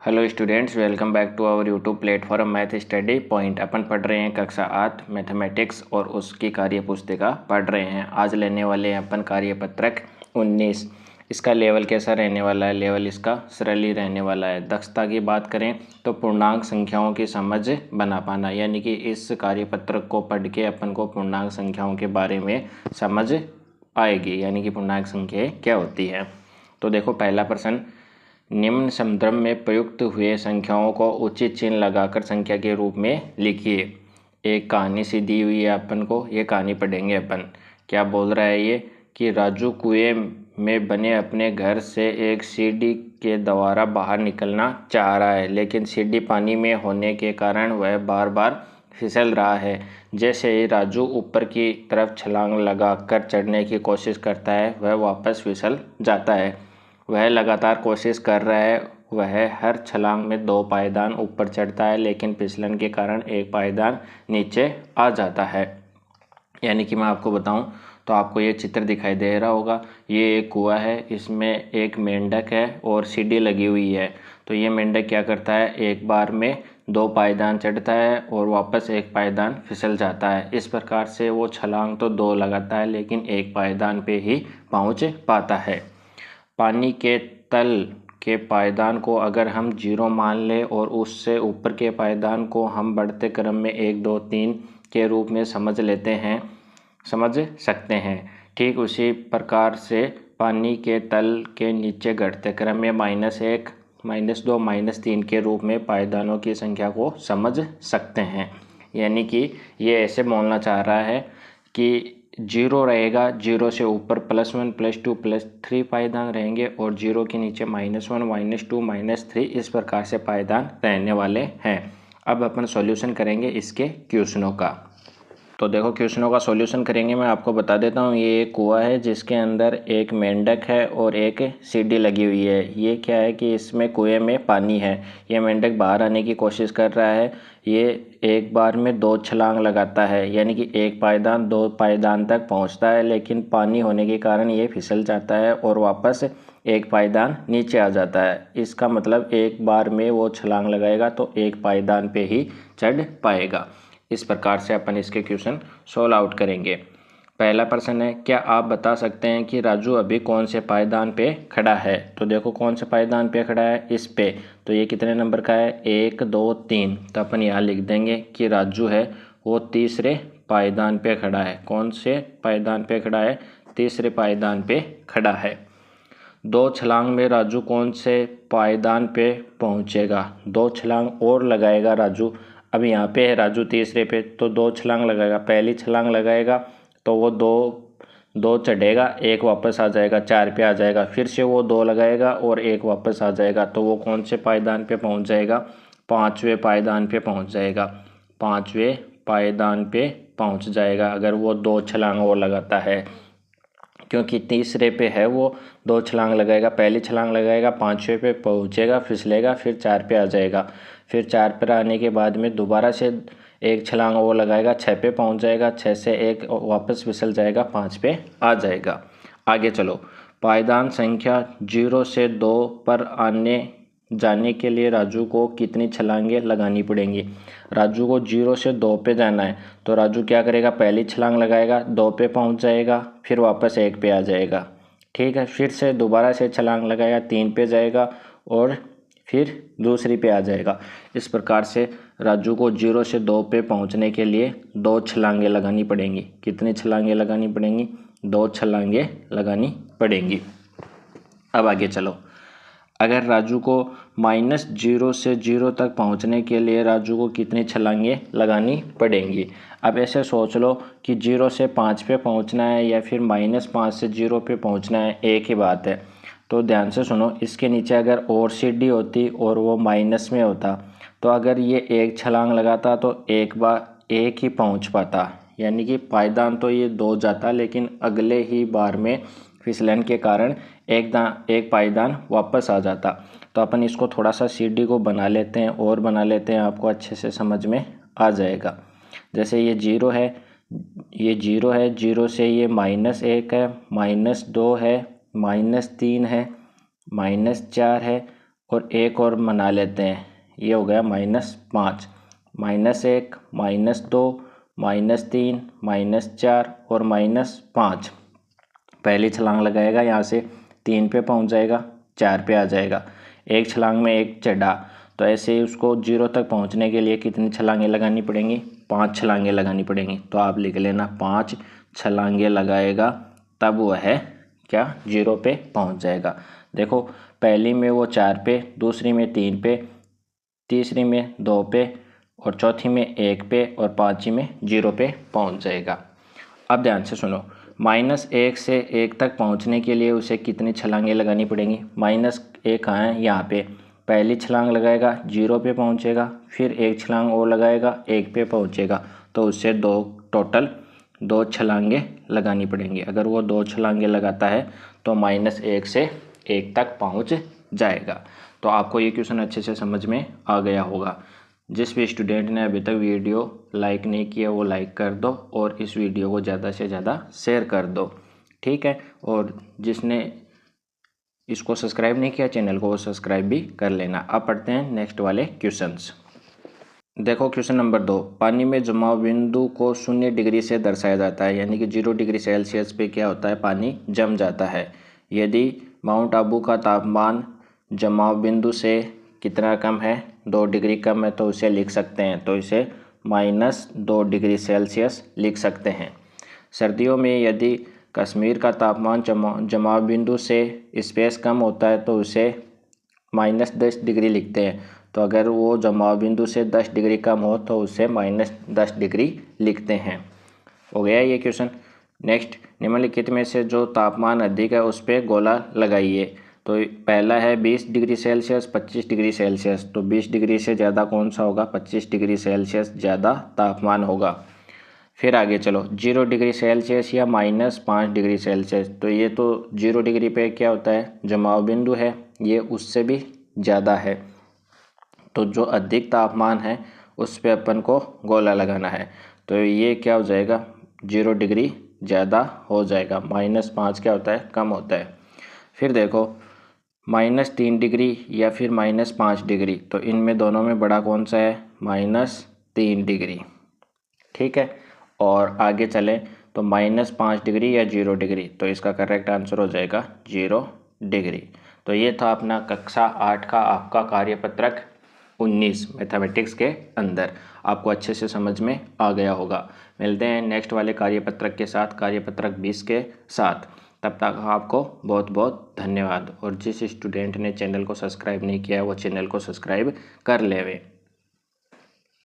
Hello students, welcome back to our YouTube platform math study point. अपन पढ़ रहे हैं कक्षा 8 मैथमेटिक्स और उसकी कार्य पुस्तिका पढ़ रहे हैं। आज लेने वाले हैं अपन कार्यपत्रक 19। इसका लेवल कैसा रहने वाला है? लेवल इसका सरल ही रहने वाला है। दक्षता की बात करें तो पूर्णांक संख्याओं की समझ बना पाना, यानी कि इस कार्यपत्रक को पढ़ के अपन को पूर्णांक संख्याओं के बारे में समझ आएगी, यानी कि पूर्णांक संख्याएँ क्या होती हैं। तो देखो, पहला प्रश्न, निम्न समद्रम में प्रयुक्त हुए संख्याओं को उचित चिन्ह लगाकर संख्या के रूप में लिखिए। एक कहानी सी दी हुई है अपन को, ये कहानी पढ़ेंगे अपन। क्या बोल रहा है ये कि राजू कुएं में बने अपने घर से एक सीढ़ी के द्वारा बाहर निकलना चाह रहा है, लेकिन सीढ़ी पानी में होने के कारण वह बार बार फिसल रहा है। जैसे ही राजू ऊपर की तरफ छलांग लगाकर चढ़ने की कोशिश करता है, वह वापस फिसल जाता है। वह लगातार कोशिश कर रहा है। वह हर छलांग में 2 पायदान ऊपर चढ़ता है, लेकिन फिसलन के कारण एक पायदान नीचे आ जाता है। यानी कि मैं आपको बताऊं तो आपको ये चित्र दिखाई दे रहा होगा। ये एक कुआं है, इसमें एक मेंढक है और सीढ़ी लगी हुई है। तो ये मेंढक क्या करता है, एक बार में 2 पायदान चढ़ता है और वापस एक पायदान फिसल जाता है। इस प्रकार से वो छलांग तो 2 लगाता है, लेकिन एक पायदान पे ही पहुंच पाता है। पानी के तल के पायदान को अगर हम 0 मान लें और उससे ऊपर के पायदान को हम बढ़ते क्रम में 1 2 3 के रूप में समझ सकते हैं। ठीक उसी प्रकार से पानी के तल के नीचे घटते क्रम में -1 -2 -3 के रूप में पायदानों की संख्या को समझ सकते हैं। यानी कि ये ऐसे बोलना चाह रहा है कि 0 रहेगा, 0 से ऊपर +1 +2 +3 पायदान रहेंगे और 0 के नीचे -1 -2 -3 इस प्रकार से पायदान रहने वाले हैं। अब अपन सॉल्यूशन करेंगे इसके क्वेश्चनों का। तो देखो, क्वेश्चनों का सॉल्यूशन करेंगे। मैं आपको बता देता हूँ, ये एक कुआं है जिसके अंदर एक मेंढक है और एक सीढ़ी लगी हुई है। ये क्या है कि इसमें कुएं में पानी है। ये मेंढक बाहर आने की कोशिश कर रहा है। ये एक बार में 2 छलांग लगाता है, यानी कि एक पायदान 2 पायदान तक पहुँचता है, लेकिन पानी होने के कारण ये फिसल जाता है और वापस एक पायदान नीचे आ जाता है। इसका मतलब एक बार में वो छलांग लगाएगा तो एक पायदान पे ही चढ़ पाएगा। इस प्रकार से अपन इसके क्वेश्चन सोल्व आउट करेंगे। पहला प्रश्न है, क्या आप बता सकते हैं कि राजू अभी कौन से पायदान पे खड़ा है? तो देखो, कौन से पायदान पे खड़ा है, इस पे। तो ये कितने नंबर का है, 1 2 3। तो अपन यहाँ लिख देंगे कि राजू है वो तीसरे पायदान पे खड़ा है। कौन से पायदान पे खड़ा है? तीसरे पायदान पे खड़ा है। 2 छलांग में राजू कौन से पायदान पे पहुँचेगा? 2 छलांग और लगाएगा राजू। अब यहाँ पे है राजू तीसरे पे, तो 2 छलांग लगाएगा। पहली छलांग लगाएगा तो वो 2 चढ़ेगा, एक वापस आ जाएगा, 4 पे आ जाएगा। फिर से वो 2 लगाएगा और एक वापस आ जाएगा, तो वो कौन से पायदान पे पहुँच जाएगा? 5वें पायदान पे पहुँच जाएगा। 5वें पायदान पे पहुँच जाएगा अगर वो 2 छलांग और लगाता है, क्योंकि तीसरे पे है वो। 2 छलांग लगाएगा, पहली छलांग लगाएगा, 5वें पे पहुँचेगा, फिसलेगा, फिर 4 पे आ जाएगा। फिर 4 पर आने के बाद में दोबारा से एक छलांग वो लगाएगा, 6 पे पहुँच जाएगा, 6 से एक वापस फिसल जाएगा, 5 पे आ जाएगा। आगे चलो, पायदान संख्या 0 से 2 पर आने जाने के लिए राजू को कितनी छलांगें लगानी पड़ेंगी? राजू को 0 से 2 पे जाना है, तो राजू क्या करेगा, पहली छलांग लगाएगा, 2 पे पहुंच जाएगा, फिर वापस 1 पे आ जाएगा। ठीक है, फिर से दोबारा से छलांग लगाएगा, 3 पे जाएगा और फिर दूसरी पे आ जाएगा। इस प्रकार से राजू को 0 से 2 पे पहुंचने के लिए 2 छलांगें लगानी पड़ेंगी। कितनी छलांगें लगानी पड़ेंगी? 2 छलांगें लगानी पड़ेंगी। अब आगे चलो, अगर राजू को -0 से 0 तक पहुंचने के लिए राजू को कितनी छलांगें लगानी पड़ेंगी? अब ऐसे सोच लो कि 0 से 5 पे पहुंचना है या फिर -5 से 0 पे पहुंचना है, एक ही बात है। तो ध्यान से सुनो, इसके नीचे अगर और सीढ़ी होती और वो माइनस में होता, तो अगर ये एक छलांग लगाता तो एक ही पहुँच पाता, यानी कि पायदान तो ये 2 जाता, लेकिन अगले ही बार में फिसलन के कारण एक पायदान वापस आ जाता। तो अपन इसको थोड़ा सा सीढ़ी को बना लेते हैं और बना लेते हैं, आपको अच्छे से समझ में आ जाएगा। जैसे ये 0 है, ये 0 है, 0 से ये -1 है, -2 है, -3 है, -4 है और एक और बना लेते हैं, ये हो गया -5, -1, -2, -3, -4 और -5। पहली छलांग लगाएगा, यहाँ से 3 पे पहुँच जाएगा, 4 पे आ जाएगा, एक छलांग में 1 चढ़ा। तो ऐसे ही उसको 0 तक पहुँचने के लिए कितनी छलांगें लगानी पड़ेंगी? 5 छलांगें लगानी पड़ेंगी। तो आप लिख लेना 5 छलांगें लगाएगा, तब वह क्या 0 पे पहुँच जाएगा। देखो पहली में वो 4 पे, दूसरी में 3 पे, तीसरी में 2 पे और चौथी में 1 पे और पाँचवीं में 0 पे पहुँच जाएगा। अब ध्यान से सुनो, -1 से 1 तक पहुंचने के लिए उसे कितनी छलांगें लगानी पड़ेंगी? -1 कहाँ है? यहाँ पे। पहली छलांग लगाएगा 0 पे पहुंचेगा, फिर एक छलांग और लगाएगा 1 पे पहुंचेगा, तो उससे टोटल 2 छलांगें लगानी पड़ेंगी। अगर वो 2 छलांगें लगाता है तो -1 से 1 तक पहुँच जाएगा। तो आपको ये क्वेश्चन अच्छे से समझ में आ गया होगा। जिस भी स्टूडेंट ने अभी तक वीडियो लाइक नहीं किया वो लाइक कर दो और इस वीडियो को ज़्यादा से ज़्यादा शेयर कर दो, ठीक है। और जिसने इसको सब्सक्राइब नहीं किया चैनल को, वो सब्सक्राइब भी कर लेना। अब पढ़ते हैं नेक्स्ट वाले क्वेश्चंस। देखो क्वेश्चन नंबर 2, पानी में जमाव बिंदु को 0 डिग्री से दर्शाया जाता है, यानी कि 0 डिग्री सेल्सियस पे क्या होता है? पानी जम जाता है। यदि माउंट आबू का तापमान जमाव बिंदु से कितना कम है? 2 डिग्री कम है, तो इसे लिख सकते हैं, तो इसे -2 डिग्री सेल्सियस लिख सकते हैं। सर्दियों में यदि कश्मीर का तापमान जमाव बिंदु से स्पेस कम होता है तो उसे -10 डिग्री लिखते हैं। तो अगर वो जमाव बिंदु से 10 डिग्री कम हो तो उसे -10 डिग्री लिखते हैं। हो गया ये क्वेश्चन। नेक्स्ट, निम्नलिखित में से जो तापमान अधिक है उस पर गोला लगाइए। तो पहला है 20 डिग्री सेल्सियस, 25 डिग्री सेल्सियस। तो 20 डिग्री से ज़्यादा कौन सा होगा? 25 डिग्री सेल्सियस ज़्यादा तापमान होगा। फिर आगे चलो, 0 डिग्री सेल्सियस या -5 डिग्री सेल्सियस। तो ये तो 0 डिग्री पे क्या होता है? जमाव बिंदु है, ये उससे भी ज़्यादा है। तो जो अधिक तापमान है उस पे अपन को गोला लगाना है। तो ये क्या हो जाएगा? 0 डिग्री ज़्यादा हो जाएगा। -5 क्या होता है? कम होता है। फिर देखो -3 डिग्री या फिर -5 डिग्री। तो इनमें दोनों में बड़ा कौन सा है? -3 डिग्री, ठीक है। और आगे चलें तो -5 डिग्री या 0 डिग्री। तो इसका करेक्ट आंसर हो जाएगा 0 डिग्री। तो ये था अपना कक्षा 8 का आपका कार्यपत्रक 19 मैथमेटिक्स के अंदर। आपको अच्छे से समझ में आ गया होगा। मिलते हैं नेक्स्ट वाले कार्यपत्रक के साथ, कार्यपत्रक 20 के साथ। तब तक आपको बहुत बहुत धन्यवाद। और जिस स्टूडेंट ने चैनल को सब्सक्राइब नहीं किया है वो चैनल को सब्सक्राइब कर लेवे।